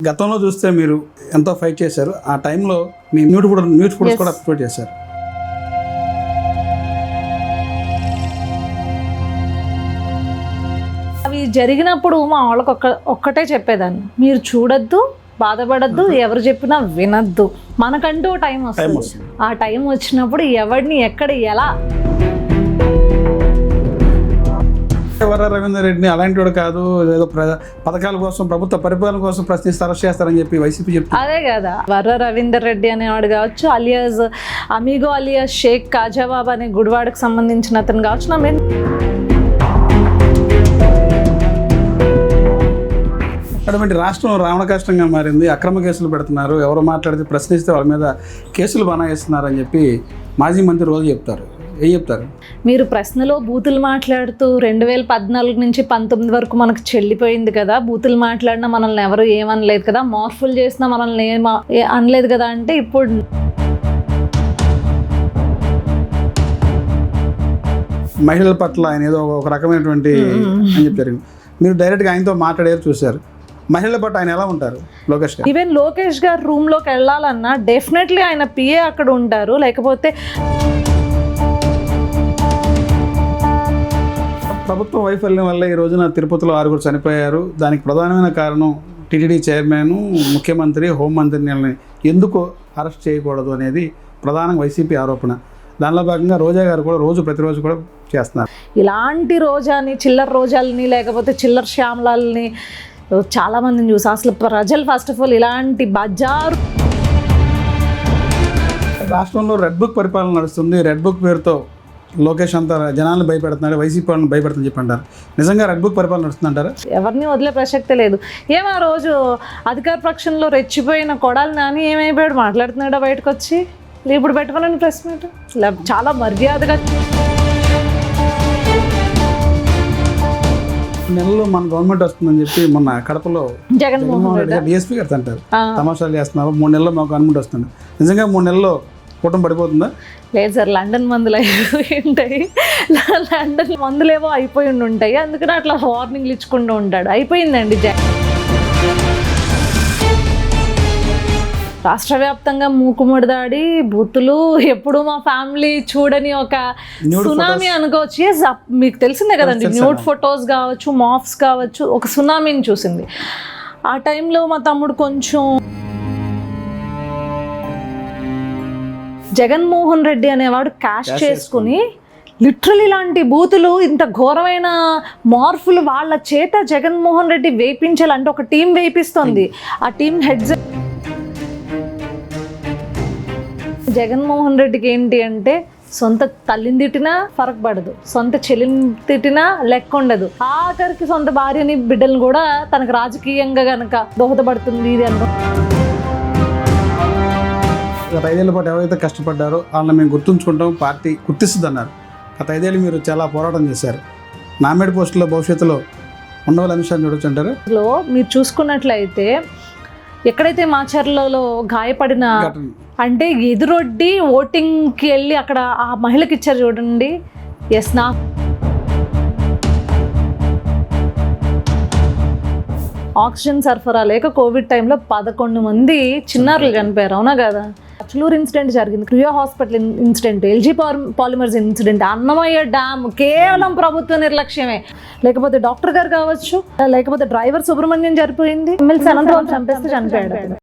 గతంలో చూస్తే మీరు ఎంతో ఫైట్ చేశారు. ఆ టైంలో మీ న్యూడ్ ఫుడ్స్ కూడా అప్లోడ్ చేశారు. అవి జరిగినప్పుడు మా వాళ్ళకి ఒక్కటే చెప్పేదాన్ని, మీరు చూడొద్దు, బాధపడద్దు, ఎవరు చెప్పినా వినద్దు. మనకంటూ టైం వస్తుంది. ఆ టైం వచ్చినప్పుడు ఎవరిని ఎక్కడ ఎలా. వర్ర రవీందర్ రెడ్డిని అలాంటి వాడు కాదు, ఏదో పథకాల కోసం ప్రభుత్వ పరిపాలన కోసం ప్రశ్నిస్తే అరెస్ట్ చేస్తారని చెప్పి వైసీపీ చెప్తుంది. అదే కదా, వర్ర రవీందర్ రెడ్డి అనేవాడు కావచ్చు, అలియాస్ అమీగో అలియాస్ షేక్ కాజాబాబ్ అనే గుడివాడకు సంబంధించిన అతను కావచ్చు. అటువంటి రాష్ట్రం రావణ కష్టంగా మారింది. అక్రమ కేసులు పెడుతున్నారు, ఎవరు మాట్లాడితే ప్రశ్నిస్తే వాళ్ళ మీద కేసులు బనాయిస్తున్నారని చెప్పి మాజీ మంత్రి రోజు చెప్తారు. ఏం చెప్తారు? మీరు ప్రశ్నలో బూతులు మాట్లాడుతూ 2014 నుంచి 19 వరకు మనకు చెల్లిపోయింది కదా, బూతులు మాట్లాడినా మనల్ని ఎవరు ఏమనలేదు కదా, మార్ఫుల్ చేసినా మనల్ని అనలేదు కదా అంటే ఇప్పుడు మహిళల పట్ల ఆయన ఏదో ఒక రకమైనటువంటి అని చెప్పారు. మీరు డైరెక్ట్గా ఆయనతో మాట్లాడారు, చూశారు. మహిళల పట్ల ఆయన ఎలా ఉంటారు? లోకేష్ గారు ఈవెన్ లోకేష్ గారు రూమ్లోకి వెళ్ళాలన్నా డెఫినెట్లీ ఆయన పిఏ అక్కడ ఉంటారు. లేకపోతే ప్రభుత్వ వైఫల్యం వల్ల ఈ రోజున తిరుపతిలో 6 చనిపోయారు. దానికి ప్రధానమైన కారణం టీటీడీ చైర్మన్, ముఖ్యమంత్రి, హోంమంత్రిని ఎందుకు అరెస్ట్ చేయకూడదు అనేది ప్రధానంగా వైసీపీ ఆరోపణ. దానిలో భాగంగా రోజా గారు కూడా ప్రతిరోజు కూడా చేస్తున్నారు. ఇలాంటి రోజాని, చిల్లర రోజాలని, లేకపోతే చిల్లర శ్యామలాలని చాలామందిని చూసి అసలు ప్రజలు ఫస్ట్ ఆఫ్ ఆల్ ఇలాంటి బజారు. రాష్ట్రంలో రెడ్ బుక్ పరిపాలన నడుస్తుంది. రెడ్ బుక్ పేరుతో లోకేష్ అంతా జనాలను భయపెడుతున్నాడు, వైసీపీ వాళ్ళని భయపెడుతుంది చెప్పి అంటారు. నిజంగా రెడ్ బుక్ పరిపాలన నడుస్తుందంటారా? ఎవరిని వదిలే ప్రసక్తే లేదు. ఆ రోజు అధికార పక్షంలో రెచ్చిపోయిన కొడాలి నాని ఏమైపోయాడు, మాట్లాడుతున్నాడా బయటకు వచ్చి? ఇప్పుడు పెట్టుకున్నాను ప్రెస్ మీట్ చాలా మర్యాదగా. నెలలో మన గవర్నమెంట్ వస్తుందని చెప్పి మొన్న కడపలో జగన్మోహన్ రెడ్డి డిఎస్పీ గారు అంటారు, తమాషాలు చేస్తున్నారు, 3 నెలల్లో మాకు గవర్నమెంట్ వస్తుంది. నిజంగా 3 నెలల్లో కూటమి పడిపోతుందా? లేదు సార్, లండన్ మందులు అయిపోయి ఉంటాయి, లండన్ మందులేవో అయిపోయి ఉంటాయి, అందుకని అట్లా వార్నింగ్లు ఇచ్చుకుంటూ ఉంటాడు. అయిపోయిందండి. రాష్ట్ర వ్యాప్తంగా మూకుముడి దాడి, బూతులు, ఎప్పుడు మా ఫ్యామిలీ చూడని ఒక సునామీ అనుకోవచ్చు. మీకు తెలిసిందే కదండి, న్యూడ్ ఫొటోస్ కావచ్చు, మాఫ్స్ కావచ్చు, ఒక సునామీని చూసింది. ఆ టైంలో మా తమ్ముడు కొంచెం జగన్మోహన్ రెడ్డి అనేవాడు క్యాష్ చేసుకుని లిటరల్ ఇలాంటి బూతులు, ఇంత ఘోరమైన మార్పులు వాళ్ళ చేత జగన్మోహన్ రెడ్డి వేయించాలంటే ఒక టీం వేయిస్తుంది. ఆ టీం హెడ్స్ జగన్మోహన్ రెడ్డికి ఏంటి అంటే సొంత తల్లిని తిట్టినా ఫరక్ పడదు, సొంత చెల్లిని తిట్టినా లెక్క ఉండదు, ఆఖరికి సొంత భార్యని బిడ్డలను కూడా తనకు రాజకీయంగా కనుక దోహదపడుతుంది ఇది అనుకో. 5 ఏళ్ల పాటు ఎవరైతే కష్టపడ్డారో వాళ్ళని మేము గుర్తుంచుకుంటాం, పార్టీ గుర్తిస్తుంది అన్నారు. గత 5 ఏళ్ళు మీరు చాలా పోరాటం చేశారు. నామినేట్ పోస్టులో భవిష్యత్తులో ఉండవల అంశాన్ని చూడొచ్చు అంటారు. మీరు చూసుకున్నట్లయితే ఎక్కడైతే మాచర్లలో గాయపడిన అంటే ఎదురొడ్డి ఓటింగ్కి వెళ్ళి అక్కడ ఆ మహిళకి ఇచ్చారు చూడండి. ఎస్, నా ఆక్సిజన్ సరఫరా లేక కోవిడ్ టైంలో 11 మంది చిన్నారులు చనిపోయారు, అవునా కదా? అచ్లూరు ఇన్సిడెంట్ జరిగింది, Creo hospital incident, LG polymers incident, Annamayya dam, కేవలం ప్రభుత్వ నిర్లక్ష్యమే. లేకపోతే డాక్టర్ గారు కావచ్చు, లేకపోతే డ్రైవర్ సుబ్రహ్మణ్యం చనిపోయింది, ఎమ్మెల్సీ అనంతరావు చంపేస్తే చనిపోయాడు.